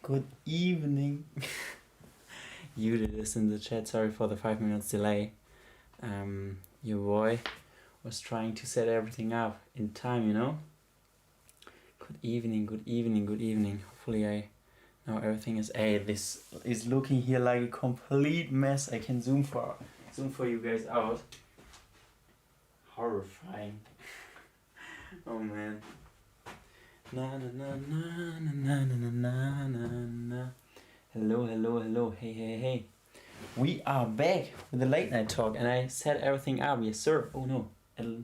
Good evening. You did this in the chat. Sorry for the 5 minutes delay. Your boy was trying to set everything up in time, you know. Good evening, good evening, good evening. Hopefully now everything is this is looking here like a complete mess. I can zoom for you guys out. Horrifying. Oh man. Na na na na na na na na na. Hello, hello, hello. Hey, hey, hey. We are back with the late night talk, and I set everything up. Yes, sir. Oh no. I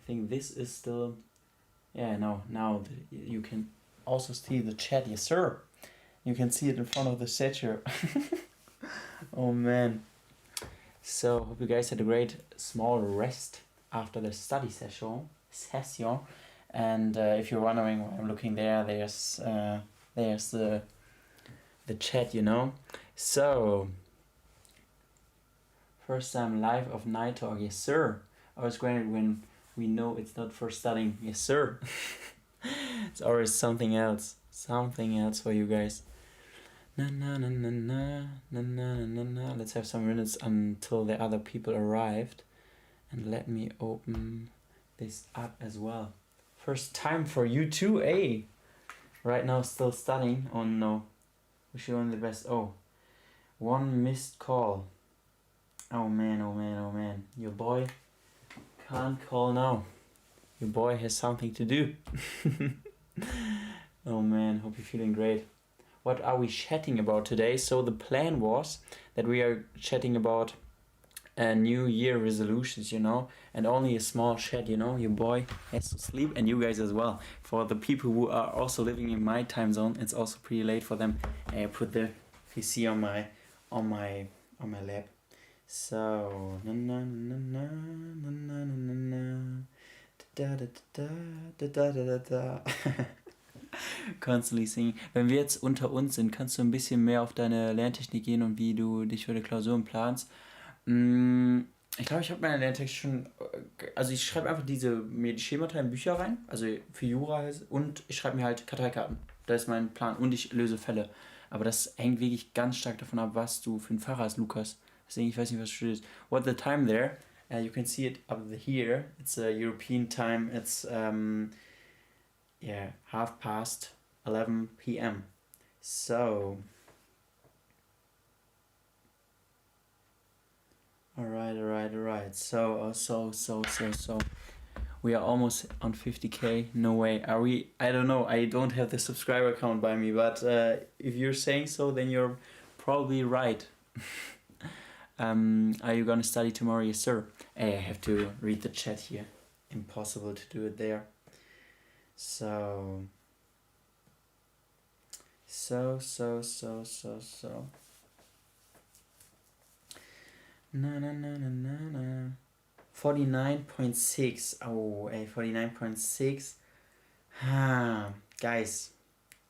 think this is still. Yeah, no. Now you can also see the chat. Yes, sir. You can see it in front of the set here. Oh man. So hope you guys had a great small rest after the study session. And if you're wondering why I'm looking there, there's the chat, you know. So first time live of night talk, yes sir. Always granted when we know it's not for studying, yes sir. It's always something else for you guys. Na na na na na na na na na. Let's have some minutes until the other people arrived, and let me open this up as well. First time for you too, eh? Right now still studying. Oh no. Wish you only the best. Oh. One missed call. Oh man, oh man, oh man. Your boy can't call now. Your boy has something to do. Oh man, hope you're feeling great. What are we chatting about today? So the plan was that we are chatting about New Year resolutions, you know, and only a small chat, you know. Your boy has to sleep, and you guys as well. For the people who are also living in my time zone, it's also pretty late for them. I put the PC on my lap. So na na na na na na na na da da da da da da da. Constantly singing. Wenn wir jetzt unter uns sind, kannst du ein bisschen mehr auf deine Lerntechnik gehen und wie du dich für die Klausuren planst. Ich glaube, ich habe meine Lerntexte schon. Also ich schreibe einfach mir die Schemata in Bücher rein, also für Jura und ich schreibe mir halt Karteikarten. Das ist mein Plan und ich löse Fälle. Aber das hängt wirklich ganz stark davon ab, was du für ein Fach hast, Lukas. Deswegen, ich weiß nicht, was du studierst. What the time there? You can see it up here. It's a European time. It's 11:30 p.m. So. Alright. So. We are almost on 50k. No way. Are we? I don't know. I don't have the subscriber count by me, but if you're saying so, then you're probably right. Are you gonna study tomorrow? Yes, sir. Hey, I have to read the chat here. Impossible to do it there. So. Na. 49.6. Oh, 49.6. Guys,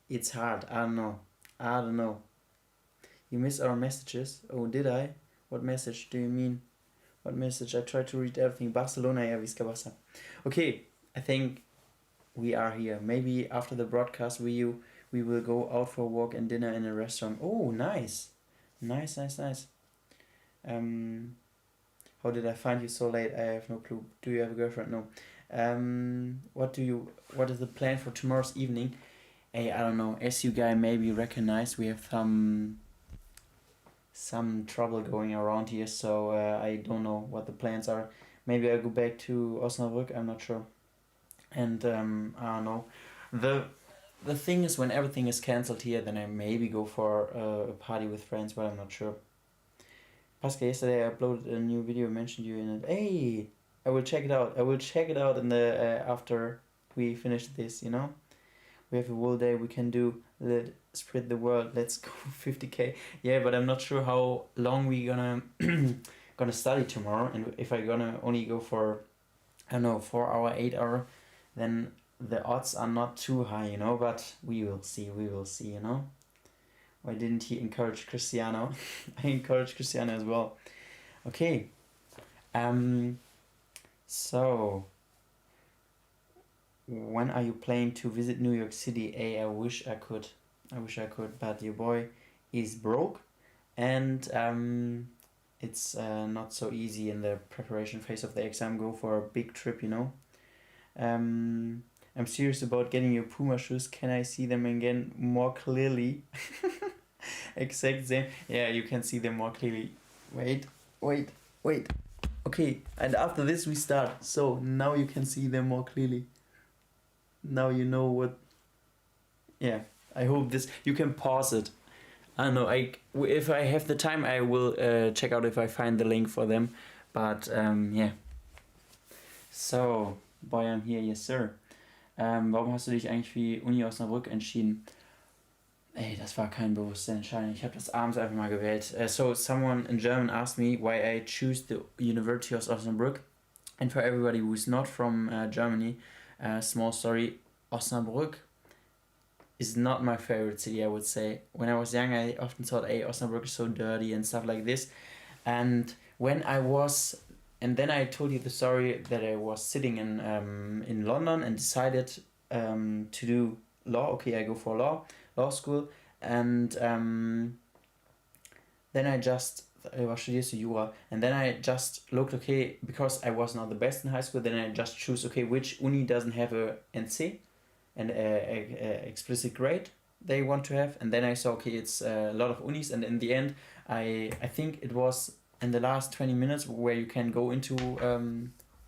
it's hard. I don't know. You missed our messages. Oh, did I? What message do you mean? What message? I tried to read everything. Barcelona, ja, Visca Barça. Okay, I think we are here. Maybe after the broadcast, we will go out for a walk and dinner in a restaurant. Oh, nice. Nice. How did I find you so late? I have no clue. Do you have a girlfriend? No. What is the plan for tomorrow's evening? Hey, I don't know. As you guys maybe recognize, we have some trouble going around here, so I don't know what the plans are. Maybe I go back to Osnabrück, I'm not sure. And I don't know. The thing is, when everything is cancelled here, then I maybe go for a party with friends, but I'm not sure. Pascal, yesterday I uploaded a new video, mentioned you in it. Hey, I will check it out. In the after we finish this, you know. We have a whole day. We can do spread the word. Let's go 50k. Yeah, but I'm not sure how long we gonna study tomorrow, and if I gonna only go for 4 hour, 8 hour, then the odds are not too high, you know. But we will see, you know. Why didn't he encourage Cristiano? I encourage Cristiano as well. Okay. So, when are you planning to visit New York City? I wish I could. I wish I could, but your boy is broke, and it's not so easy in the preparation phase of the exam. Go for a big trip, you know. Um, I'm serious about getting your Puma shoes. Can I see them again more clearly? Exact same. Yeah, you can see them more clearly. Wait, wait, wait. Okay, and after this we start. So now you can see them more clearly. Now you know what. Yeah, I hope this. You can pause it. I don't know. If I have the time, I will check out if I find the link for them. But yeah. So, boy, I'm here, yes sir. Warum hast du dich eigentlich für die Uni Osnabrück entschieden? Ey, das war kein bewusste Entscheidung. Ich habe das abends einfach mal gewählt. So, someone in German asked me why I choose the University of Osnabrück. And for everybody who's not from Germany, small story, Osnabrück is not my favorite city, I would say. When I was young, I often thought, hey, Osnabrück is so dirty and stuff like this. And when I was, and then I told you the story that I was sitting in London and decided to do law. Okay, I go for law school. And then I just, was studierst du Jura? And then I just looked, okay, because I was not the best in high school, then I just choose, okay, which uni doesn't have a NC and a explicit grade they want to have. And then I saw, okay, it's a lot of unis. And in the end, I think it was in the last 20 minutes where you can go into,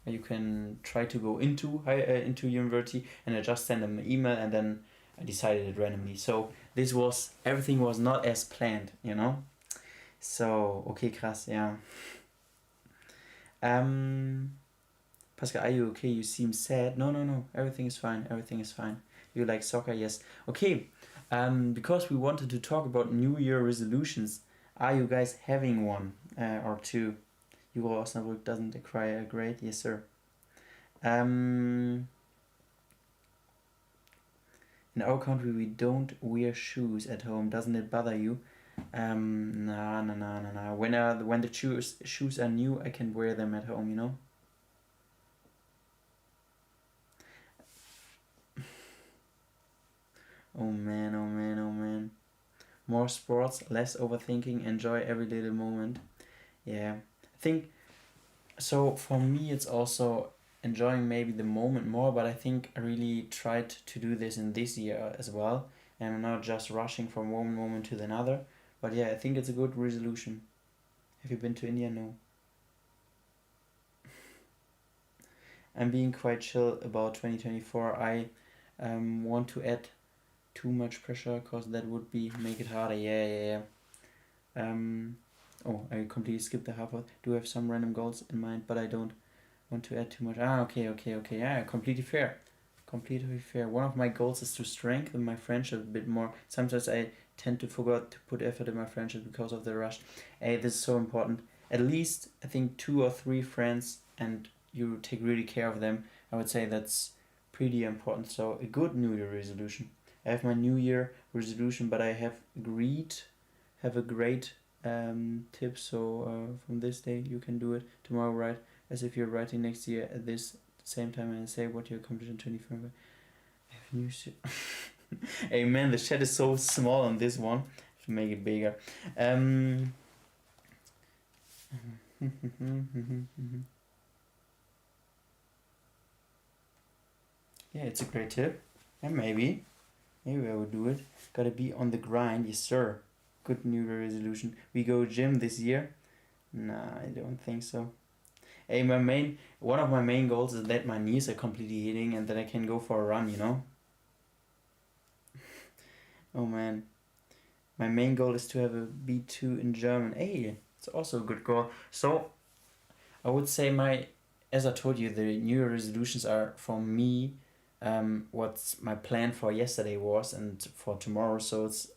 you can try to go into university. And I just sent them an email and then I decided it randomly. So this was, everything was not as planned, you know? So, okay, krass, yeah. Pascal, are you okay? You seem sad. No, everything is fine, everything is fine. You like soccer? Yes. Okay, because we wanted to talk about New Year resolutions. Are you guys having one or two? Jura Osnabrück doesn't require a grade? Yes, sir. In our country, we don't wear shoes at home. Doesn't it bother you? No. When the shoes are new, I can wear them at home, you know? Oh man. More sports, less overthinking, enjoy every little moment. Yeah. I think so for me it's also enjoying maybe the moment more, but I think I really tried to do this in this year as well. And I'm not just rushing from one moment to another. But yeah, I think it's a good resolution. Have you been to India? No. I'm being quite chill about 2024. I want to add too much pressure because that would be make it harder. Yeah. Oh, I completely skipped the half. Do have some random goals in mind, but I don't want to add too much. Okay. Yeah, completely fair. Completely fair. One of my goals is to strengthen my friendship a bit more. Sometimes I tend to forget to put effort in my friendship because of the rush. Hey, this is so important. At least I think 2 or 3 friends and you take really care of them. I would say that's pretty important. So a good New Year resolution. I have my New Year resolution, but I have a great tip. So from this day you can do it tomorrow, right? As if you're writing next year at this same time and say what you accomplished in 2025. I have new shit. Hey man, the chat is so small on this one. I have to make it bigger. Yeah, it's a great tip. And maybe I would do it. Gotta be on the grind, yes sir. Good New Year resolution. We go gym this year? Nah, I don't think so. Hey, one of my main goals is that my knees are completely healing and that I can go for a run, you know? Oh man. My main goal is to have a B2 in German. Hey, it's also a good goal. So, I would say as I told you, the New Year resolutions are for me what's my plan for yesterday was and for tomorrow. So it's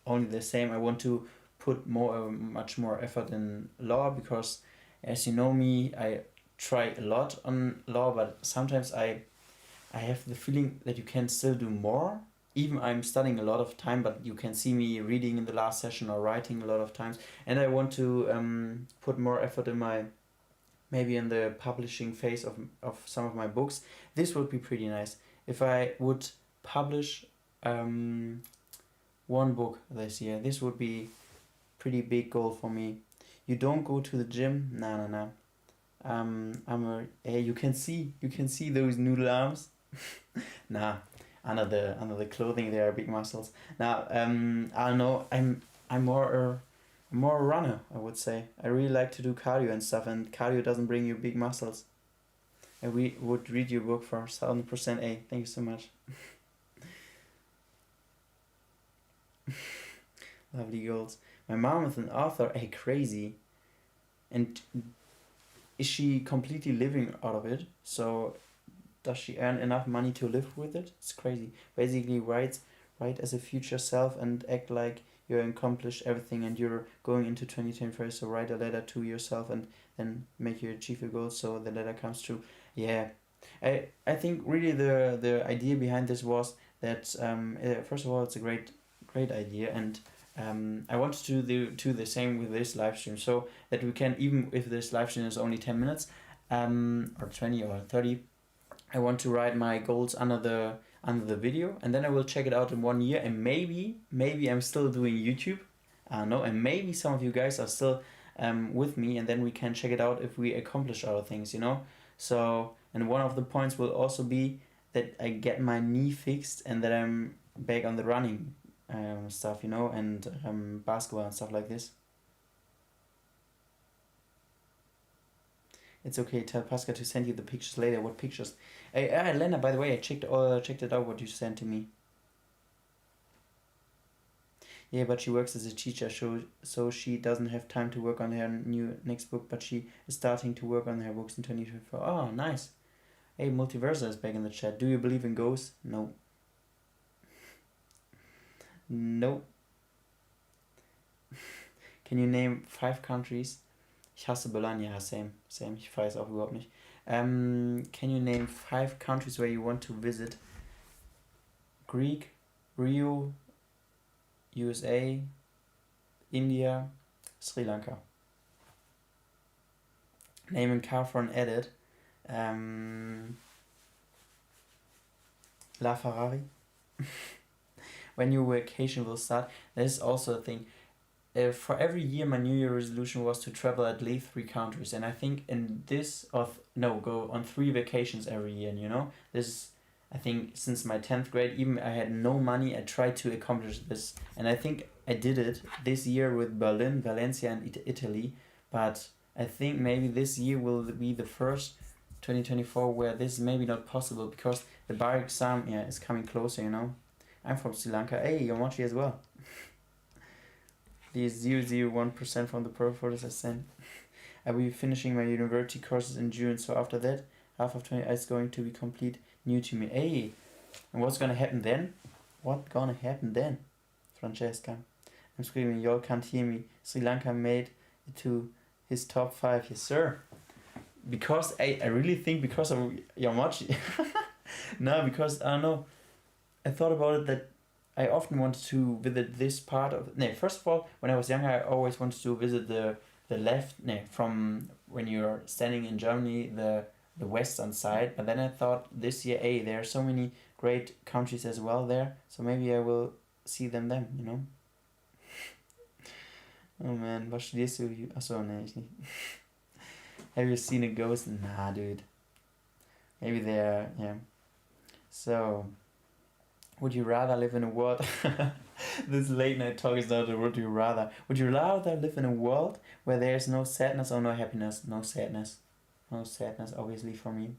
only the same. I want to put much more effort in law because, as you know me, I try a lot on law, but sometimes I have the feeling that you can still do more. Even I'm studying a lot of time, but you can see me reading in the last session or writing a lot of times, and I want to put more effort in my maybe in the publishing phase of some of my books. This would be pretty nice. If I would publish one book this year, this would be pretty big goal for me. You don't go to the gym? Nah. Hey, you can see those noodle arms. Nah, under the clothing there are big muscles. Now, I don't know. I'm more a runner, I would say. I really like to do cardio and stuff, and cardio doesn't bring you big muscles. And we would read your book for 1000%. A. Thank you so much. Lovely goals. My mom is an author. Hey, crazy. And is she completely living out of it? So does she earn enough money to live with it? It's crazy. Basically, write as a future self and act like you accomplished everything and you're going into 2024. So write a letter to yourself and then make you achieve your goals so the letter comes true. Yeah, I think really the idea behind this was that first of all it's a great idea, and I wanted to do the same with this live stream, so that we can, even if this live stream is only 10 minutes or 20 or 30, I want to write my goals under the video, and then I will check it out in 1 year, and maybe I'm still doing YouTube, I don't know, and maybe some of you guys are still with me, and then we can check it out if we accomplish our things, you know. So, and one of the points will also be that I get my knee fixed and that I'm back on the running stuff, you know, and basketball and stuff like this. It's okay, tell Pascal to send you the pictures later. What pictures? Lena, by the way, I checked it out what you sent to me. Yeah, but she works as a teacher, so she doesn't have time to work on her next book, but she is starting to work on her books in 2024. Oh, nice. Hey, Multiversa is back in the chat. Do you believe in ghosts? No. No. Can you name 5 countries? Ich hasse Bologna. Ja, same. Ich weiß auch überhaupt nicht. Can you name 5 countries where you want to visit? Greek, Rio, USA, India, Sri Lanka. Name a car for an edit. La Ferrari. When your vacation will start. That is also a thing. For every year, my New Year resolution was to travel at least 3 countries, and I think go on 3 vacations every year. You know, this, I think, since my 10th grade, even I had no money, I tried to accomplish this, and I think I did it this year with Berlin, Valencia, and Italy. But I think maybe this year will be the first 2024 where this is maybe not possible, because the bar exam is coming closer. You know, I'm from Sri Lanka. Hey, you're Mochi as well. These 0.01% from the photos I sent. I will be finishing my university courses in June, so after that, half of 20 is going to be complete new to me. Hey, and what's gonna happen then? Francesca. I'm screaming, y'all can't hear me. Sri Lanka made it to his top 5. Yes, sir. Because I really think because of Yamachi. No, because I don't know. I thought about it that I often wanted to visit this part of... first of all, when I was younger, I always wanted to visit the left... from when you're standing in Germany, the western side. But then I thought this year, there are so many great countries as well there. So maybe I will see them then, you know? Oh man, was studierst du? Achso, ne, ich nicht. Have you seen a ghost? Nah, dude. Maybe they're... yeah. So... Would you rather live in a world... This late night talk is not a would you rather. Would you rather live in a world where there is no sadness or no happiness? No sadness. No sadness, obviously, for me.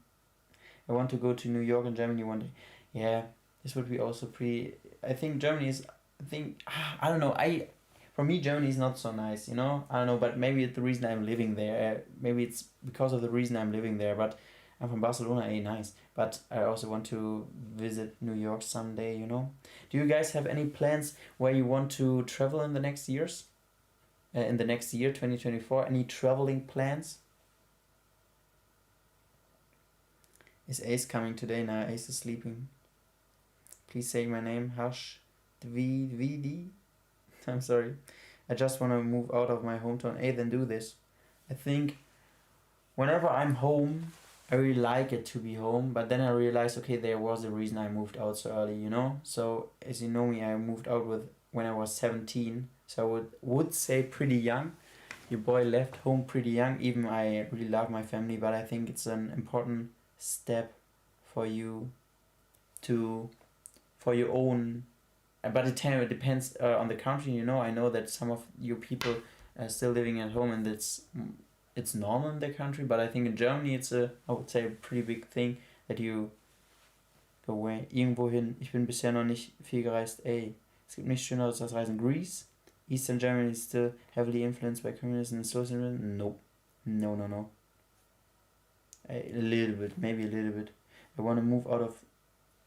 I want to go to New York and Germany one day. Yeah, this would be also pretty... I think Germany is... I don't know. For me, Germany is not so nice, you know? I don't know, but maybe it's the reason I'm living there. Maybe it's because of the reason I'm living there, but... I'm from Barcelona, nice. But I also want to visit New York someday, you know. Do you guys have any plans where you want to travel in the next years? In the next year, 2024? Any traveling plans? Is Ace coming today? Nah, Ace is sleeping. Please say my name. Hush. Dvd. I'm sorry. I just want to move out of my hometown. Hey, then do this. I think whenever I'm home, I really like it to be home, but then I realized, okay, there was a reason I moved out so early, you know? So, as you know me, I moved out when I was 17, so I would say pretty young. Your boy left home pretty young, even I really love my family, but I think it's an important step for you to, for your own, but it depends on the country, you know? I know that some of you people are still living at home and it's normal in the country, but I think in Germany it's I would say a pretty big thing that you go away. Irgendwo hin. Ich bin bisher noch nicht viel gereist. Ey, es gibt nichts Schöneres als Reisen. Greece, Eastern Germany is still heavily influenced by communism and socialism. No. No, no, no. A little bit, maybe a little bit. I want to move out of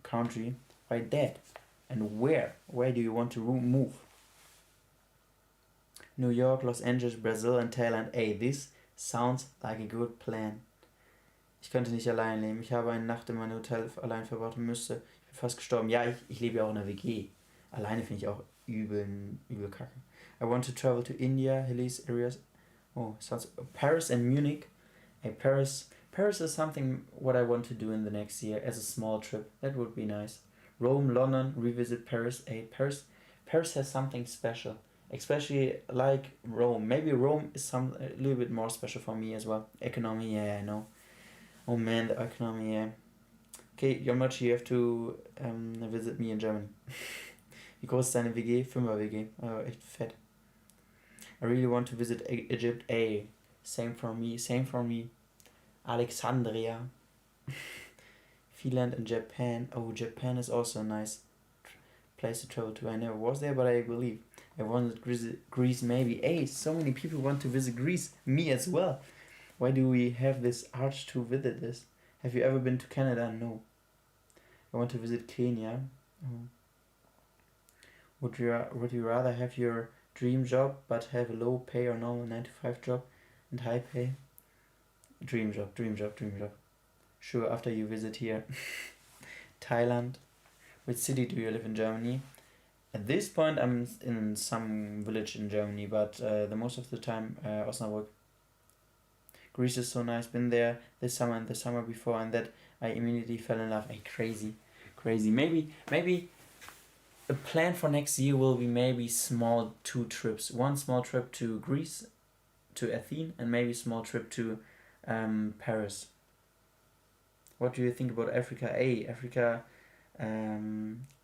country. Why that? And where? Where do you want to move? New York, Los Angeles, Brazil and Thailand. Ey, this sounds like a good plan. Ich könnte nicht allein leben. Ich habe eine Nacht in meinem Hotel allein verbracht und müsste. Ich bin fast gestorben. Ja, ich lebe ja auch in einer WG. Alleine finde ich auch übel kacke. I want to travel to India, hilly areas. Oh, sounds Paris and Munich. Hey, Paris is something what I want to do in the next year as a small trip. That would be nice. Rome, London, revisit Paris. Hey, Paris has something special. Especially like Rome. Maybe Rome is a little bit more special for me as well. Economy, yeah, I know. Oh man, the economy, yeah. Okay, how much you have to visit me in Germany? Wie groß ist deine WG? 5er WG. Oh, echt fett. I really want to visit Egypt. Ey, same for me. Alexandria. Finland and Japan. Oh, Japan is also a nice place to travel to. I never was there, but I believe. I wanted to visit Greece maybe. Hey, so many people want to visit Greece. Me as well. Why do we have this urge to visit this? Have you ever been to Canada? No. I want to visit Kenya. Oh. Would you rather have your dream job but have a low pay or normal 9-to-5 job and high pay? Dream job. Sure, after you visit here. Thailand. Which city do you live in Germany? At this point I'm in some village in Germany, but the most of the time Osnabrück. Greece is so nice, been there this summer and the summer before, and that I immediately fell in love. Hey, crazy. Maybe a plan for next year will be maybe small 2 trips. One small trip to Greece, to Athens, and maybe small trip to Paris. What do you think about Africa? Africa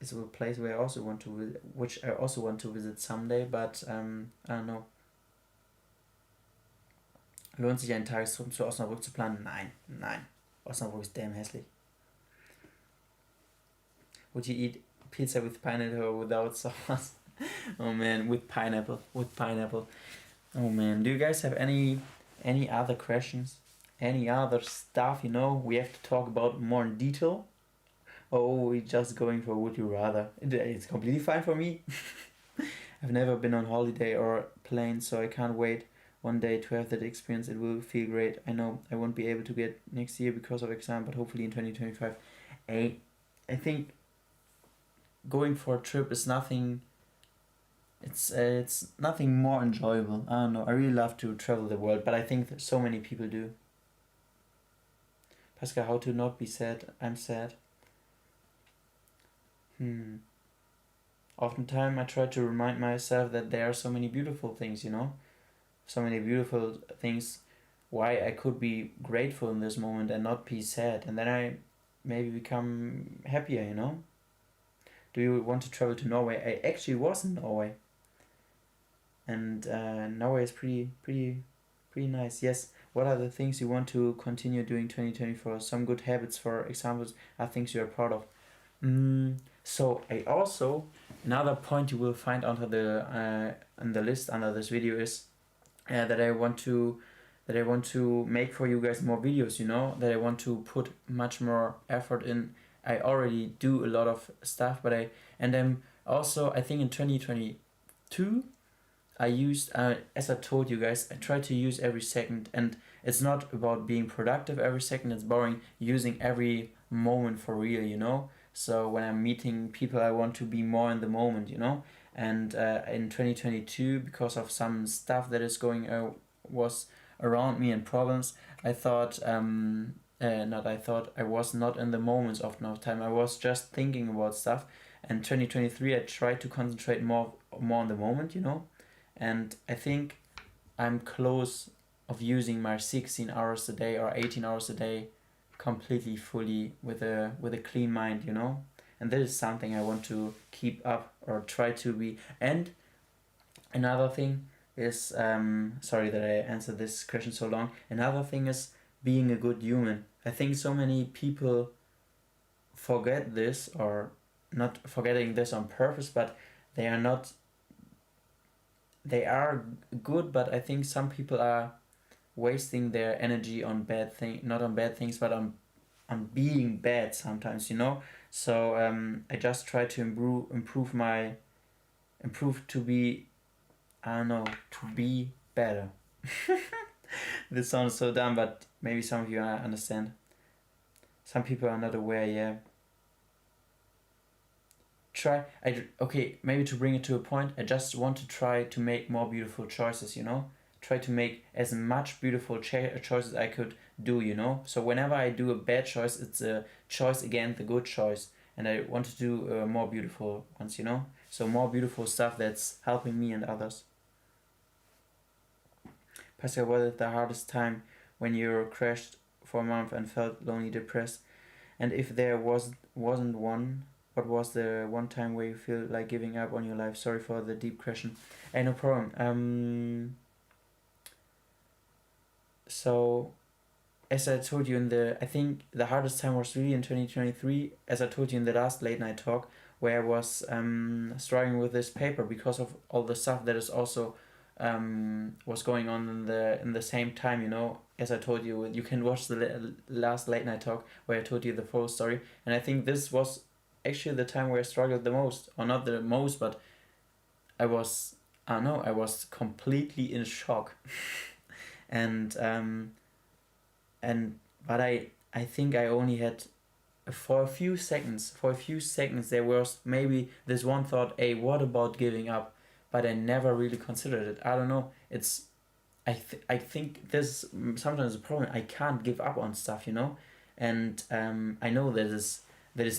is a place where I also want to visit, which I also want to visit someday, but I don't know. Lohnt sich ein Tagestrip zu Osnabrück zu planen? Nein. Osnabrück ist damn hässlich. Would you eat pizza with pineapple or without sauce? Oh man, with pineapple. Oh man, do you guys have any other questions? Any other stuff, you know, we have to talk about more in detail? Oh, we're just going for would you rather. It's completely fine for me. I've never been on holiday or plane, so I can't wait one day to have that experience. It will feel great. I know I won't be able to get next year because of exam, but hopefully in 2025. I think going for a trip is nothing. It's nothing more enjoyable. I don't know. I really love to travel the world, but I think that so many people do. Pascal, how to not be sad? I'm sad. Oftentimes I try to remind myself that there are so many beautiful things, you know? So many beautiful things why I could be grateful in this moment and not be sad. And then I maybe become happier, you know? Do you want to travel to Norway? I actually was in Norway. And Norway is pretty nice. Yes. What are the things you want to continue doing 2024? Some good habits, for examples, are things you are proud of. So I also, another point you will find under the on the list under this video is that I want to make for you guys more videos, you know, that I want to put much more effort in. I already do a lot of stuff, but I'm also, I think in 2022 I used, as I told you guys, I try to use every second, and it's not about being productive every second, it's boring, using every moment for real, you know. So when I'm meeting people, I want to be more in the moment, you know. And in 2022, because of some stuff that is going, around me and problems, I thought I was not in the moments of enough time. I was just thinking about stuff. And 2023, I tried to concentrate more on the moment, you know. And I think I'm close of using my 16 hours a day or 18 hours a day completely fully with a clean mind, you know. And this is something I want to keep up or try to be. And another thing is, sorry that I answered this question so long. Another thing is being a good human. I think so many people forget this, or not forgetting this on purpose, but they are not, they are good, but I think some people are wasting their energy on bad thing, not on bad things, but on being bad sometimes, you know. So I just try to improve to be, I don't know, to be better. This sounds so dumb, but maybe some of you understand. Some people are not aware. Yeah. Okay, maybe to bring it to a point, I just want to try to make more beautiful choices, you know. Try to make as much beautiful choices I could do, you know. So whenever I do a bad choice, it's a choice against the good choice, and I want to do more beautiful ones, you know. So more beautiful stuff that's helping me and others. Pascal, what is the hardest time when you crashed for a month and felt lonely, depressed? And if there wasn't one, what was the one time where you feel like giving up on your life? Sorry for the deep question. Hey, no problem. So as I told you I think the hardest time was really in 2023, as I told you in the last late night talk, where I was struggling with this paper because of all the stuff that is also was going on in the same time, you know. As I told you, you can watch the last late night talk where I told you the full story, and I think this was actually the time where I struggled the most, or not the most, but I was completely in shock. and but I think I only had for a few seconds there was maybe this one thought, hey, what about giving up? But I never really considered it. I don't know, it's I think this sometimes a problem. I can't give up on stuff, you know. And I know that is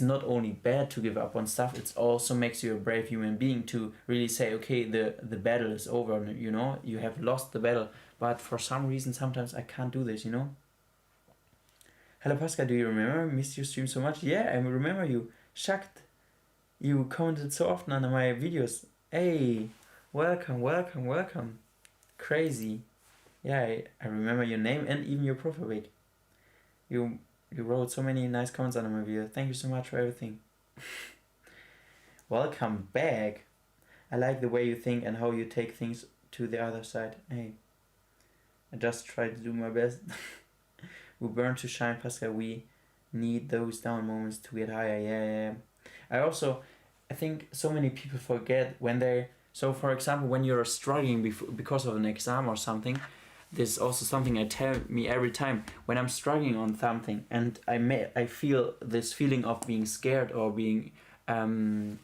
not only bad to give up on stuff, it also makes you a brave human being to really say, okay, the battle is over, you know, you have lost the battle. But for some reason sometimes I can't do this, you know. Hello Pascal, do you remember? Missed your stream so much. Yeah, I remember you. Shocked. You commented so often on my videos. Hey, welcome. Crazy. Yeah, I remember your name and even your profile pic. You wrote so many nice comments on my video. Thank you so much for everything. Welcome back. I like the way you think and how you take things to the other side. Hey, I just try to do my best. We burn to shine, Pascal. We need those down moments to get higher. Yeah. I think so many people forget when they. So, for example, when you're struggling because of an exam or something, this is also something I tell me every time when I'm struggling on something, and I feel this feeling of being scared or being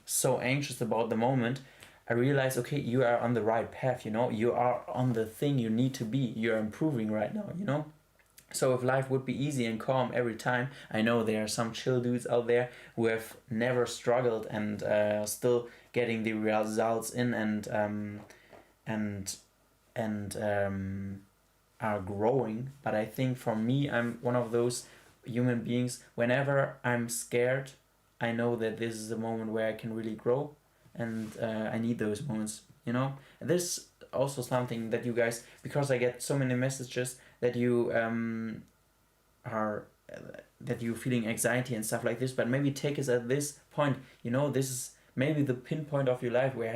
so anxious about the moment. I realize, okay, you are on the right path. You know, you are on the thing you need to be. You're improving right now. You know. So if life would be easy and calm every time, I know there are some chill dudes out there who have never struggled and still getting the results in and are growing. But I think for me, I'm one of those human beings. Whenever I'm scared, I know that this is a moment where I can really grow, and I need those moments. You know, and this also something that you guys, because I get so many messages that you are that you're feeling anxiety and stuff like this, but maybe take us at this point, you know, this is maybe the pinpoint of your life where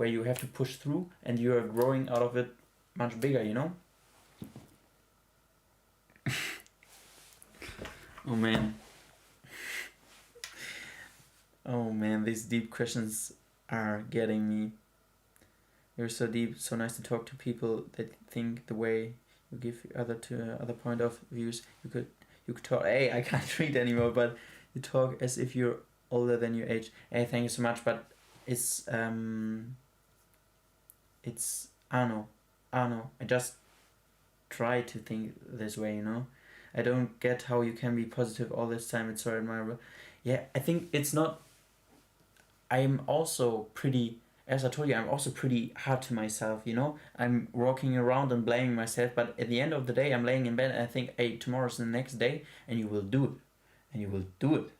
you have to push through and you are growing out of it much bigger, you know. Oh man, these deep questions are getting me. You're so deep, so nice to talk to people that think the way you give other point of views. You could talk. Hey, I can't read anymore, but you talk as if you're older than your age. Hey, thank you so much. But it's I don't know. I just try to think this way, you know. I don't get how you can be positive all this time. It's so admirable. Yeah, I think it's not. I'm also pretty, as I told you, I'm also pretty hard to myself, you know. I'm walking around and blaming myself, but at the end of the day, I'm laying in bed and I think, hey, tomorrow's the next day, and you will do it. And you will do it.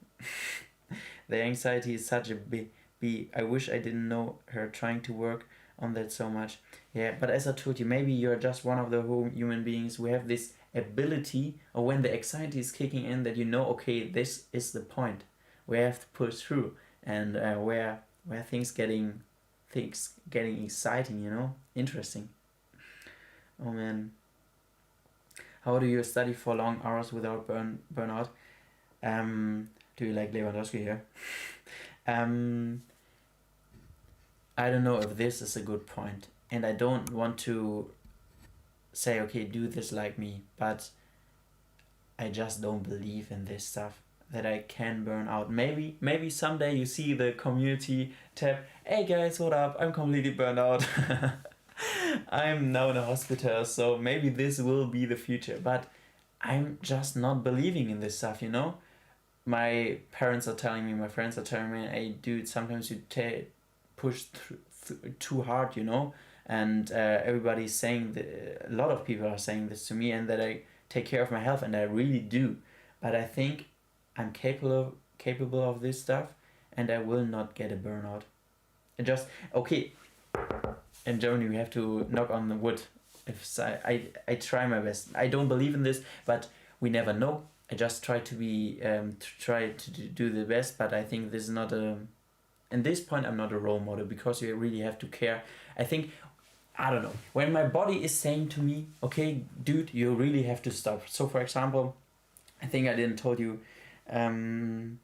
The anxiety is such a big. I wish I didn't know her trying to work on that so much. Yeah, but as I told you, maybe you're just one of the whole human beings who have this ability, or when the anxiety is kicking in, that you know, okay, this is the point where I have to push through, and where things getting exciting, you know, interesting. Oh man, how do you study for long hours without burnout? Do you like Lewandowski here? um, I don't know if this is a good point, and I don't want to say, okay, do this like me, but I just don't believe in this stuff, that I can burn out. Maybe someday you see the community tab, hey guys, what up? I'm completely burned out. I'm now in a hospital, so maybe this will be the future, but I'm just not believing in this stuff, you know? My parents are telling me, my friends are telling me, hey dude, sometimes you push too hard, you know? And everybody's saying, a lot of people are saying this to me, and that I take care of my health, and I really do. But I think I'm capable of this stuff, and I will not get a burnout. And just, okay, in Germany we have to knock on the wood. If I try my best. I don't believe in this, but we never know. I just try to be try to do the best, but I think this is not a. At this point, I'm not a role model, because you really have to care. I think, I don't know, when my body is saying to me, okay, dude, you really have to stop. So, for example, I think I didn't told you. When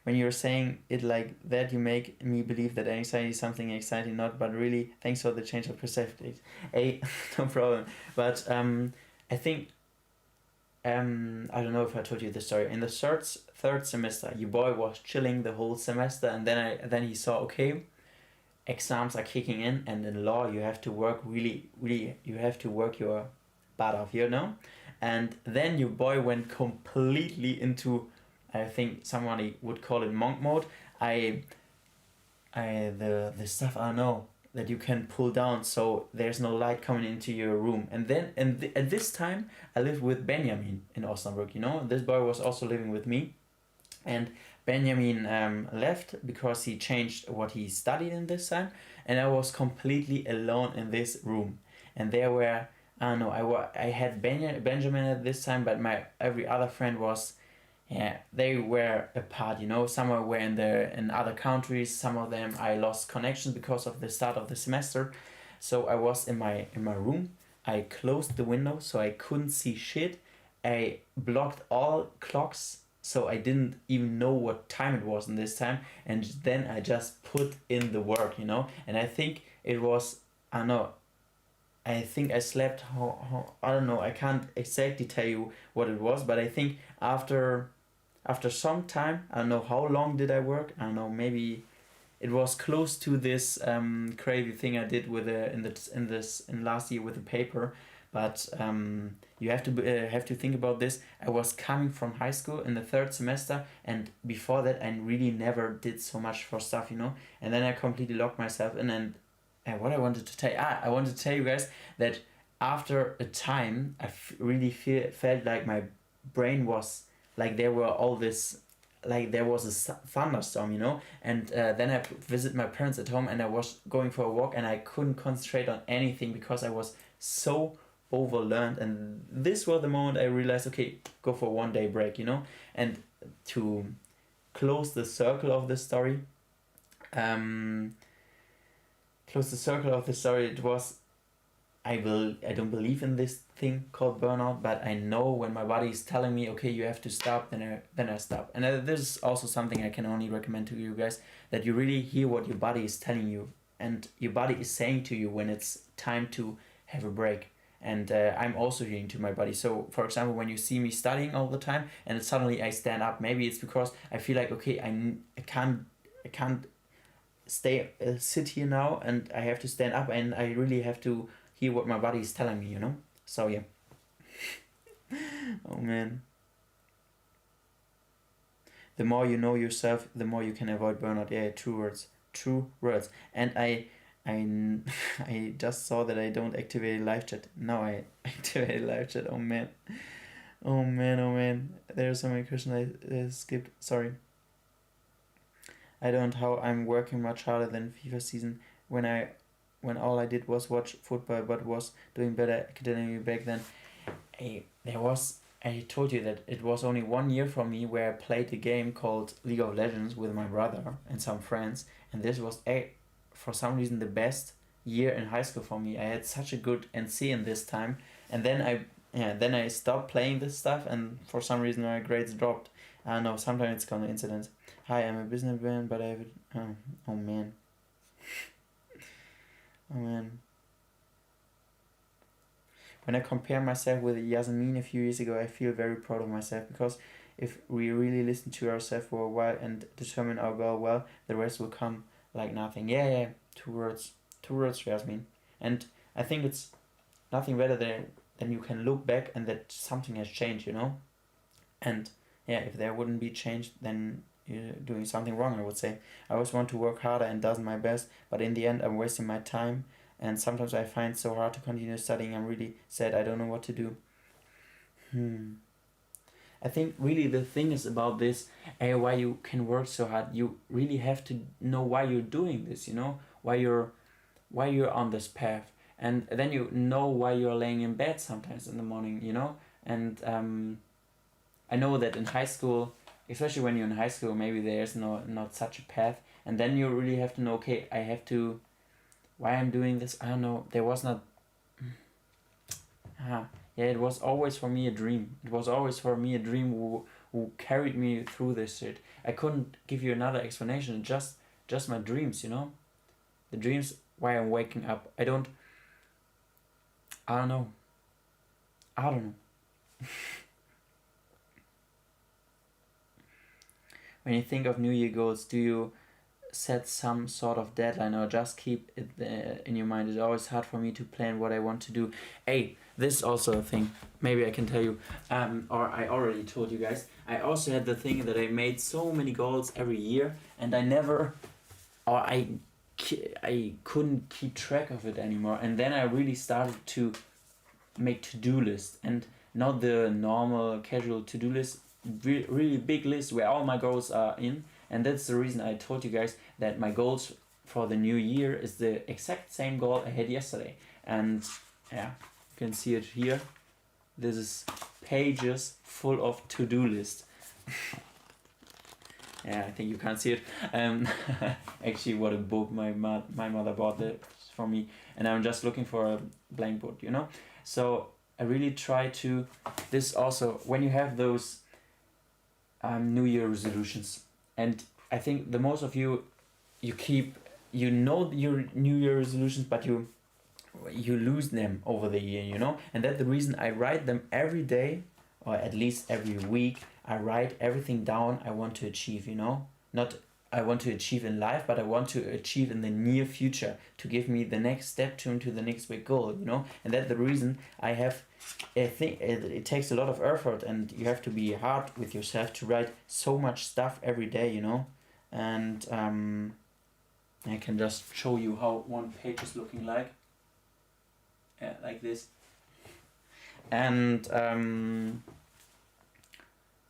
you're saying it like that, you make me believe that anxiety is something exciting, not, but really, thanks for the change of perspective. Hey, no problem. But I think, I don't know if I told you the story. In the third semester, your boy was chilling the whole semester, and then he saw, okay, exams are kicking in, and in law you have to work really, you have to work your butt off, you know. And then your boy went completely into, I think somebody would call it monk mode. The stuff I know that you can pull down, so there's no light coming into your room. And then at this time I lived with Benjamin in Osnabrück, you know. This boy was also living with me, and Benjamin left because he changed what he studied in this time, and I was completely alone in this room. And there were, I don't know, I had Benjamin at this time, but my every other friend was, yeah, they were apart, you know. Some were in other countries. Some of them I lost connections because of the start of the semester. So I was in my room. I closed the window so I couldn't see shit. I blocked all clocks, so I didn't even know what time it was in this time. And then I just put in the work, you know. And I think it was, I don't know, I think I slept, I don't know, I can't exactly tell you what it was, but I think after some time, I don't know how long did I work, I don't know, maybe it was close to this crazy thing I did with in last year with the paper. But you have to think about this. I was coming from high school in the third semester, and before that I really never did so much for stuff, you know. And then I completely locked myself in, and what I wanted to tell you, I wanted to tell you guys that after a time I really felt like my brain was like there were all this, like there was a thunderstorm, you know. And then I visit my parents at home, and I was going for a walk, and I couldn't concentrate on anything because I was so overlearned. And this was the moment I realized, okay, go for a 1 day break, you know. And to close the circle of the story, it was, I don't believe in this thing called burnout, but I know when my body is telling me, okay, you have to stop, then I stop. And this is also something I can only recommend to you guys, that you really hear what your body is telling you, and your body is saying to you when it's time to have a break. And I'm also hearing to my body. So, for example, when you see me studying all the time, and suddenly I stand up, maybe it's because I feel like, okay, I can't sit here now, and I have to stand up, and I really have to hear what my body is telling me, you know. So yeah. Oh man. The more you know yourself, the more you can avoid burnout. Yeah, true words. True words. And I, I just saw that I don't activate live chat. Now I activate live chat. Oh man. Oh man, oh man. There are so many questions I skipped. Sorry. I don't how I'm working much harder than FIFA season when all I did was watch football but was doing better academically back then. I told you that it was only 1 year for me where I played a game called League of Legends with my brother and some friends, and this was for some reason the best year in high school for me. I had such a good NC in this time, and then I stopped playing this stuff, and for some reason my grades dropped. I don't know. Sometimes it's coincidence. Hi, I'm a businessman, but I have oh man. Oh man. When I compare myself with Yasmin a few years ago, I feel very proud of myself, because if we really listen to ourselves for a while and determine our goal well, the rest will come like nothing. Yeah. 2 words, Yasmin. And I think it's nothing better than you can look back and that something has changed, you know. And yeah, if there wouldn't be change, then you're doing something wrong, I would say. I always want to work harder and does my best, but in the end I'm wasting my time, and sometimes I find it so hard to continue studying. I'm really sad. I don't know what to do. I think really the thing is about this, why you can work so hard. You really have to know why you're doing this, you know, why you're on this path, and then you know why you're laying in bed sometimes in the morning, you know. And I know that in high school, especially when you're in high school, maybe there's not such a path, and then you really have to know, okay, I have to, why I'm doing this. I don't know. There was not. Yeah, it was always for me a dream. It was always for me a dream who carried me through this shit. I couldn't give you another explanation. Just my dreams, you know, the dreams why I'm waking up. I don't know. I don't know. When you think of New Year goals, do you set some sort of deadline or just keep it in your mind? It's always hard for me to plan what I want to do. Hey, this is also a thing. Maybe I can tell you, or I already told you guys. I also had the thing that I made so many goals every year, and I couldn't keep track of it anymore. And then I really started to make to-do lists, and not the normal casual to-do list, really big list where all my goals are in. And that's the reason I told you guys that my goals for the new year is the exact same goal I had yesterday. And yeah, you can see it here. This is pages full of to-do list. Yeah, I think you can't see it. Actually, what a book my mother bought it for me, and I'm just looking for a blank book, you know. So I really try to. This also, when you have those New Year resolutions, and I think the most of you keep, you know, your New Year resolutions, but you lose them over the year, you know. And that's the reason I write them every day, or at least every week. I write everything down I want to achieve, you know. Not I want to achieve in life, but I want to achieve in the near future to give me the next step to into the next big goal, you know. And that's the reason I have. I think it takes a lot of effort, and you have to be hard with yourself to write so much stuff every day, you know. And I can just show you how one page is looking like. Like this. And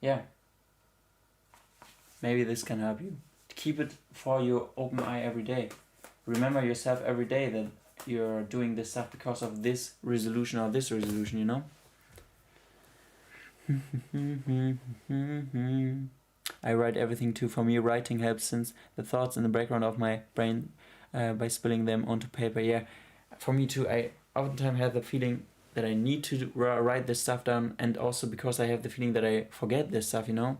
yeah, maybe this can help you. Keep it for your open eye every day. Remember yourself every day that you're doing this stuff because of this resolution or this resolution, you know. I write everything too. For me, writing helps since the thoughts in the background of my brain by spilling them onto paper. Yeah, for me too. I oftentimes have the feeling that I need to write this stuff down, and also because I have the feeling that I forget this stuff, you know.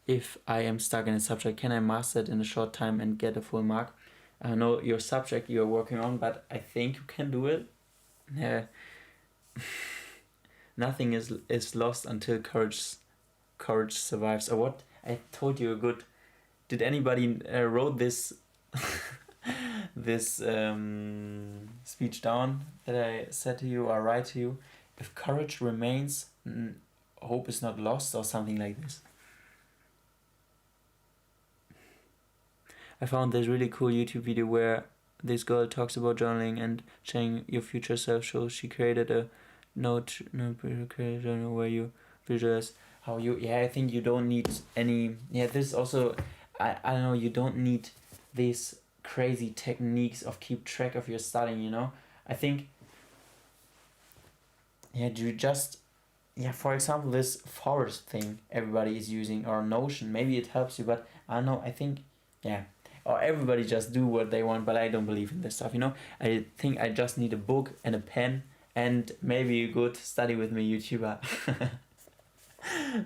If I am stuck in a subject, can I master it in a short time and get a full mark? I know your subject you're working on, but I think you can do it. Yeah. Nothing is lost until courage survives. Or what? I told you a good. Did anybody wrote this? this speech down that I said to you or write to you. If courage remains, hope is not lost, or something like this. I found this really cool YouTube video where this girl talks about journaling and sharing your future self. So she created a created a journal where you visualize how you. Yeah, I think you don't need any. Yeah, this also. I don't know. You don't need these crazy techniques of keep track of your studying. You know. I think. Yeah, you just. Yeah, for example, this forest thing everybody is using, or Notion. Maybe it helps you, but I don't know. I think. Yeah, or everybody just do what they want, but I don't believe in this stuff, you know. I think I just need a book and a pen and maybe a good study with me YouTuber.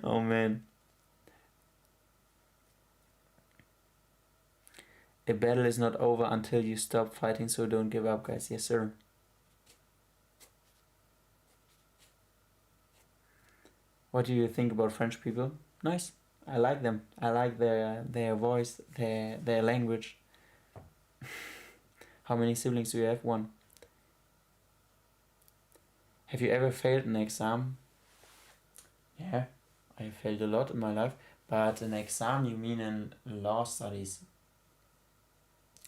Oh man. A battle is not over until you stop fighting, so don't give up, guys. Yes, sir. What do you think about French people? Nice. I like them. I like their voice, their language. How many siblings do you have? One. Have you ever failed an exam? Yeah, I failed a lot in my life. But an exam, you mean in law studies?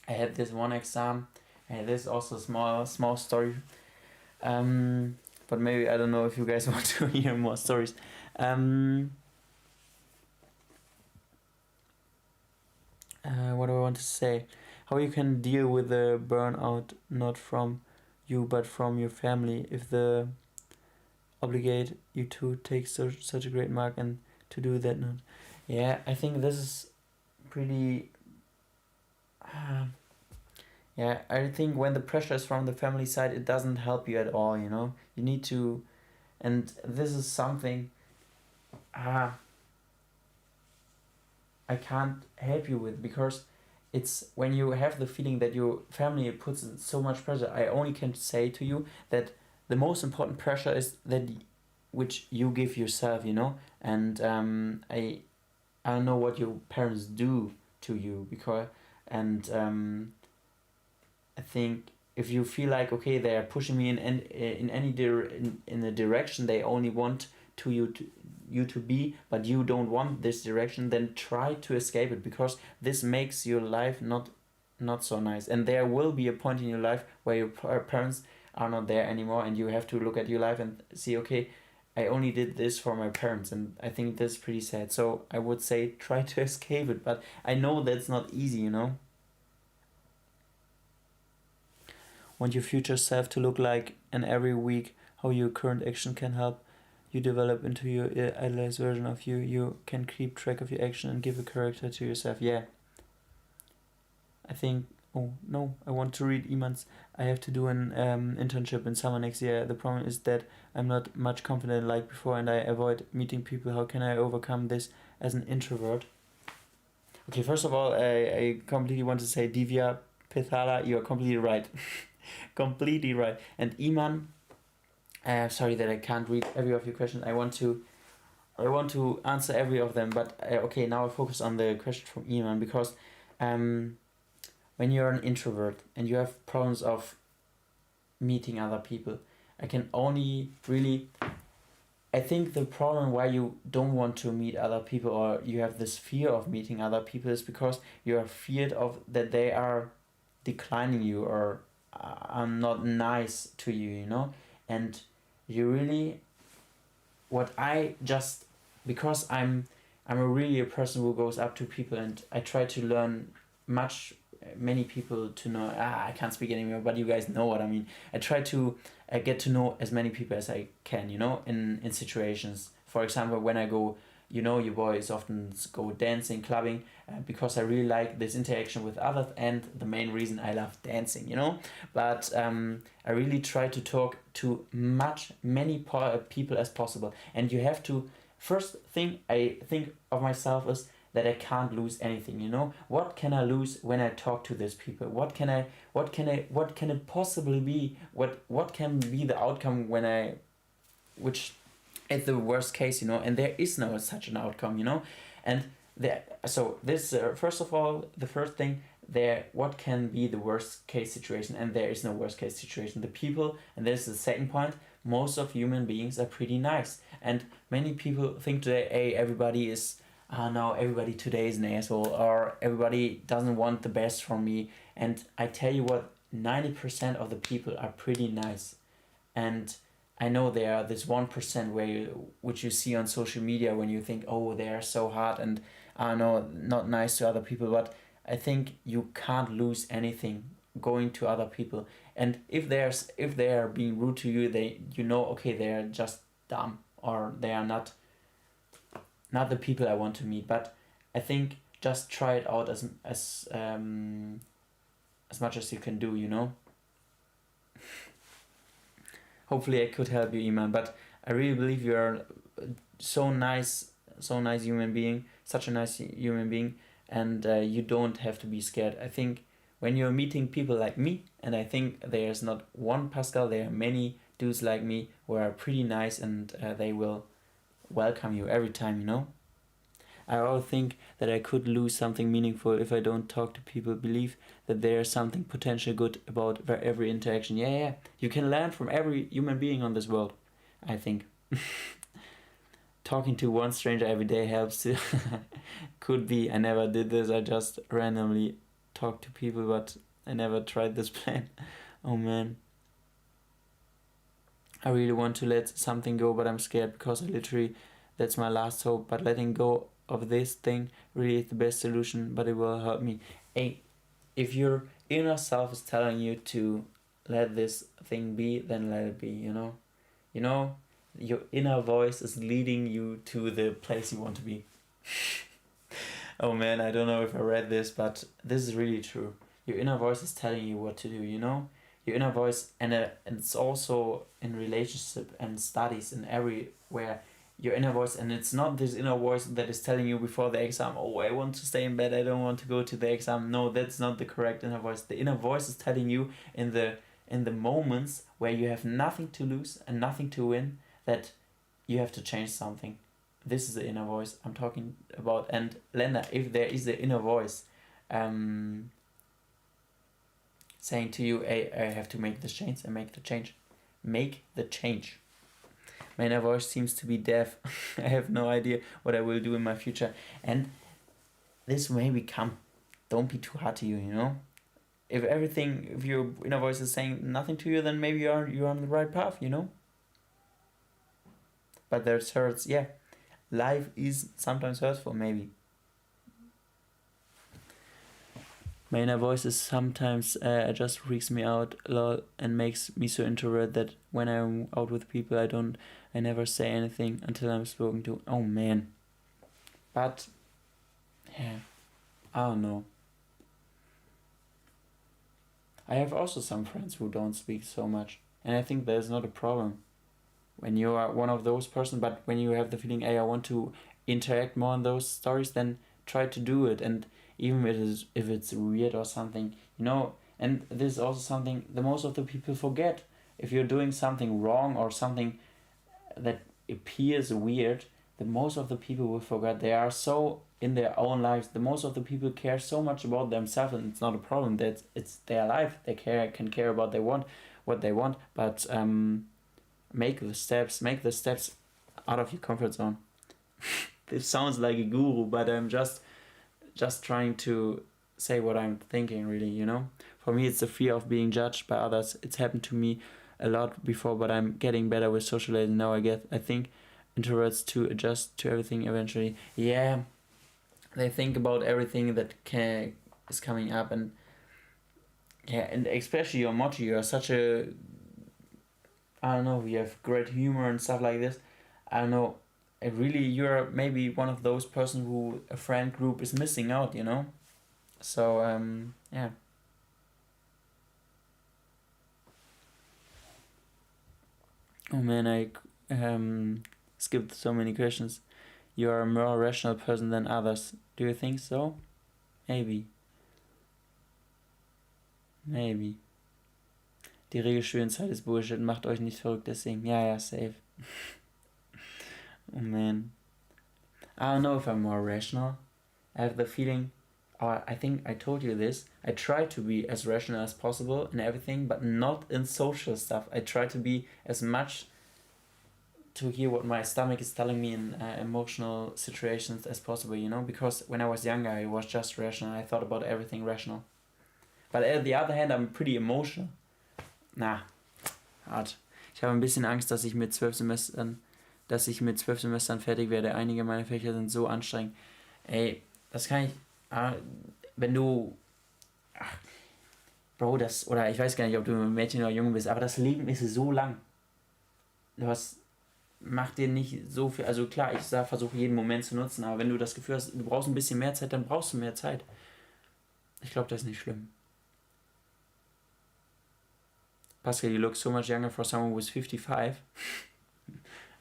I had this one exam. And this is also a small story. But maybe I don't know if you guys want to hear more stories. What do I want to say? How you can deal with the burnout, not from you but from your family, if they obligate you to take such a great mark and to do that. Not. Yeah, I think this is pretty. Yeah, I think when the pressure is from the family side, it doesn't help you at all. You know, you need to, and this is something. I can't help you with, because it's when you have the feeling that your family puts so much pressure. I only can say to you that the most important pressure is that which you give yourself, you know. And I don't know what your parents do to you, because and I think if you feel like, okay, they are pushing me in in a direction they only want you to be, but you don't want this direction, then try to escape it, because this makes your life not so nice. And there will be a point in your life where your parents are not there anymore, and you have to look at your life and see, okay, I only did this for my parents, and I think that's pretty sad. So I would say try to escape it, but I know that's not easy, you know. Want your future self to look like, and every week how your current action can help you develop into your idealized version of you. You can keep track of your action and give a character to yourself. Yeah. I think. Oh no! I want to read Iman's. I have to do an internship in summer next year. The problem is that I'm not much confident like before, and I avoid meeting people. How can I overcome this as an introvert? Okay, first of all, I completely want to say, Divya Pithala, you are completely right. Completely right. And Iman, sorry that I can't read every of your questions. I want to answer every of them, but okay, now I focus on the question from Iman, because when you're an introvert and you have problems of meeting other people, I can only really. I think the problem why you don't want to meet other people, or you have this fear of meeting other people, is because you are feared of that they are declining you, or are not nice to you, you know. And you really, what I just, because I'm a really a person who goes up to people, and I try to learn many people to know. I can't speak anymore, but you guys know what I mean. I try to get to know as many people as I can, you know, in situations. For example, when I go, you know, your boys often go dancing, clubbing, because I really like this interaction with others, and the main reason I love dancing, you know. But I really try to talk to many people as possible. And you have to, first thing I think of myself is that I can't lose anything, you know. What can I lose when I talk to these people? What can it possibly be? What can be the outcome which is the worst case, you know? And there is no such an outcome, you know. And so this first of all, the first thing, what can be the worst case situation? And there is no worst case situation. The people, and this is the second point, most of human beings are pretty nice. And many people think today, hey, everybody is, no, everybody today is an asshole, or everybody doesn't want the best from me. And I tell you what, 90% of the people are pretty nice. And I know there are this 1% which you see on social media when you think, oh, they are so hard and no, not nice to other people. But I think you can't lose anything going to other people. And if they are being rude to you, okay, they are just dumb, or they are not the people I want to meet. But I think just try it out as much as you can do. Hopefully I could help you, Iman, but I really believe you are so nice human being, such a nice human being, and you don't have to be scared. I think when you're meeting people like me, and I think there's not one Pascal, there are many dudes like me who are pretty nice, and they will welcome you every time. I always think that I could lose something meaningful if I don't talk to people, believe that there's something potentially good about every interaction. Yeah, you can learn from every human being on this world, I think. Talking to one stranger every day helps too. Could be, I never did this, I just randomly talk to people, but I never tried this plan. Oh man. I really want to let something go, but I'm scared because that's my last hope, but letting go of this thing really is the best solution, but it will help me. Hey, if your inner self is telling you to let this thing be, then let it be, your inner voice is leading you to the place you want to be. Oh man, I don't know if I read this, but this is really true. Your inner voice is telling you what to do, your inner voice, and it's also in relationship and studies and everywhere. Your inner voice, and it's not this inner voice that is telling you before the exam, oh, I want to stay in bed, I don't want to go to the exam. No, that's not the correct inner voice. The inner voice is telling you in the moments where you have nothing to lose and nothing to win, that you have to change something. This is the inner voice I'm talking about. And Lena, if there is the inner voice saying to you, hey, I have to make this change, and make the change. Make the change. My inner voice seems to be deaf. I have no idea what I will do in my future. And this may become, don't be too hard to you, If your inner voice is saying nothing to you, then maybe you're on the right path, But there's hurts, yeah. Life is sometimes hurtful, maybe. My inner voice is sometimes just freaks me out and makes me so introvert that when I'm out with people, I never say anything until I'm spoken to. Oh man. But yeah, I don't know. I have also some friends who don't speak so much, and I think there's not a problem when you are one of those person. But when you have the feeling, hey, I want to interact more in those stories, then try to do it. And even if it's weird or something, and this is also something the most of the people forget. If you're doing something wrong or something that appears weird, the most of the people will forget. They are so in their own lives. The most of the people care so much about themselves, and it's not a problem. That it's their life. They can care about what they want, but make the steps out of your comfort zone. This sounds like a guru, but I'm just trying to say what I'm thinking, really, For me, it's the fear of being judged by others. It's happened to me a lot before, but I'm getting better with socializing now. I think introverts to adjust to everything eventually. Yeah, they think about everything that is coming up, and especially your motto. You are such a, I don't know, you have great humor and stuff like this. I don't know. Really, you're maybe one of those person who a friend group is missing out, So yeah. Oh man, I skipped so many questions. You are a more rational person than others. Do you think so? Maybe. Die Regelschwierigkeit ist Bullshit. Macht euch nicht verrückt, deswegen. Ja, safe. Oh man. I don't know if I'm more rational. I have the feeling I think I told you this, I try to be as rational as possible in everything, but not in social stuff. I try to be as much to hear what my stomach is telling me in emotional situations as possible, you know, because when I was younger I was just rational. I thought about everything rational. But on the other hand, I'm pretty emotional. Hart. Ich habe ein bisschen Angst, dass ich mit 12 Semestern fertig werde. Einige meiner Fächer sind so anstrengend. Ey, das kann ich... wenn du... Bro, oder ich weiß gar nicht, ob du ein Mädchen oder Junge bist, aber das Leben ist so lang. Mach dir nicht so viel... Also klar, ich versuche jeden Moment zu nutzen, aber wenn du das Gefühl hast, du brauchst ein bisschen mehr Zeit, dann brauchst du mehr Zeit. Ich glaube, das ist nicht schlimm. Pascal, you look so much younger for someone who's 55.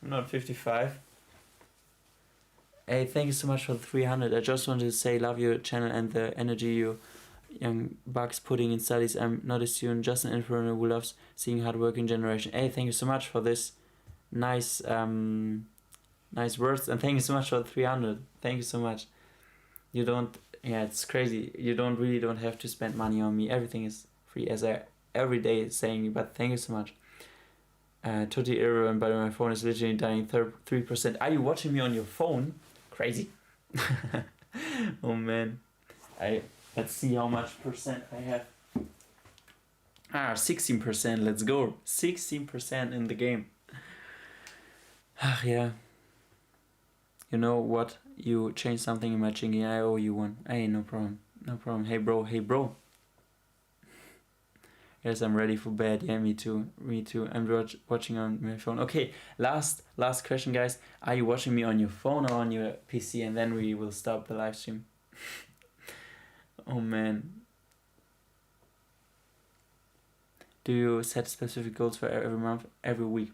I'm not 55. Hey, thank you so much for the 300. I just wanted to say love your channel and the energy you young bucks putting in studies. I'm not a student, just an entrepreneur who loves seeing hardworking generation. Hey, thank you so much for this nice words, and thank you so much for the 300. Thank you so much. You don't... Yeah, it's crazy. You don't have to spend money on me. Everything is free, as I every day saying, but thank you so much. Totally irrelevant, but my phone is literally dying 3%. Are you watching me on your phone? Crazy. Oh man. Let's see how much percent I have. 16%, let's go. 16% in the game. Yeah. You know what? You changed something in my chingy. I owe you one. Hey, no problem. No problem. Hey bro. Yes, I'm ready for bed. Yeah, me too. I'm watching on my phone. Okay, last question, guys. Are you watching me on your phone or on your PC? And then we will stop the live stream. Oh man. Do you set specific goals for every month? Every week.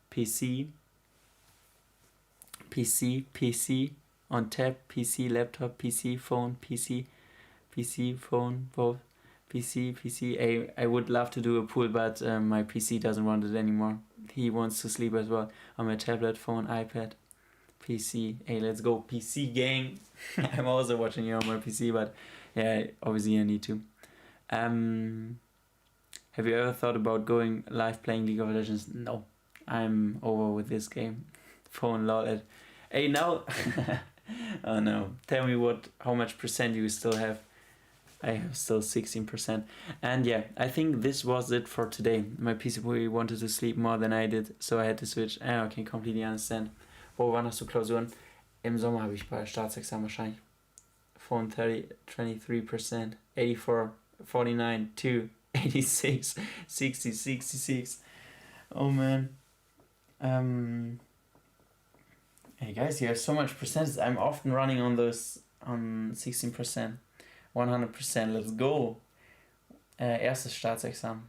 PC on tab, PC, laptop, PC, phone, phone, both. PC. I would love to do a pool, but my PC doesn't want it anymore. He wants to sleep as well. On my tablet, phone, iPad, PC. Hey, let's go, PC gang. I'm also watching you on my PC, but yeah, obviously I need to. Have you ever thought about going live playing League of Legends? No, I'm over with this game. Phone, lol. Hey, now. Oh no. Tell me how much percent you still have. I have still 16%. And yeah, I think this was it for today. My PC wanted to sleep more than I did, so I had to switch. I can completely understand. Wann hast du Klausuren? Im Sommer habe ich bei Staatsexamen wahrscheinlich. Phone 23%, 84, 49, 2, 86, 60, 66. Oh man. Hey guys, you have so much percentage. I'm often running on 16%. 100%, let's go. Erstes Staatsexamen.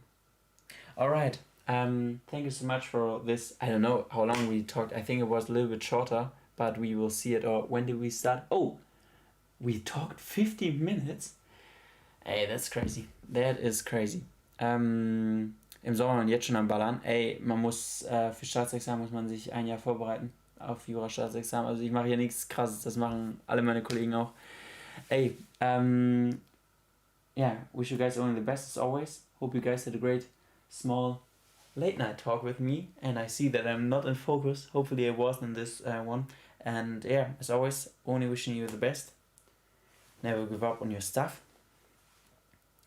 Alright, thank you so much for this. I don't know how long we talked. I think it was a little bit shorter, but we will see it. Or when did we start? Oh, we talked 15 minutes? Ey, that's crazy. That is crazy. Im Sommer und jetzt schon am Ballern. Ey, man muss, für Staatsexamen muss man sich ein Jahr vorbereiten. Auf Jura-Staatsexamen. Also ich mache hier nichts Krasses, das machen alle meine Kollegen auch. Hey, yeah, wish you guys only the best as always. Hope you guys had a great small late night talk with me, and I see that I'm not in focus. Hopefully I wasn't in this one. And yeah, as always, only wishing you the best. Never give up on your stuff.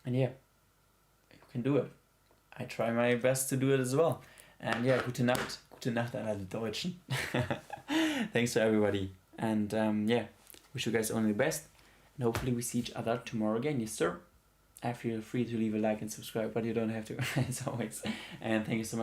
And yeah, you can do it. I try my best to do it as well. And yeah, gute Nacht an alle Deutschen. Thanks to everybody. And yeah, wish you guys only the best. And hopefully we see each other tomorrow again. Yes, sir. I feel free to leave a like and subscribe, but you don't have to, as always. And thank you so much.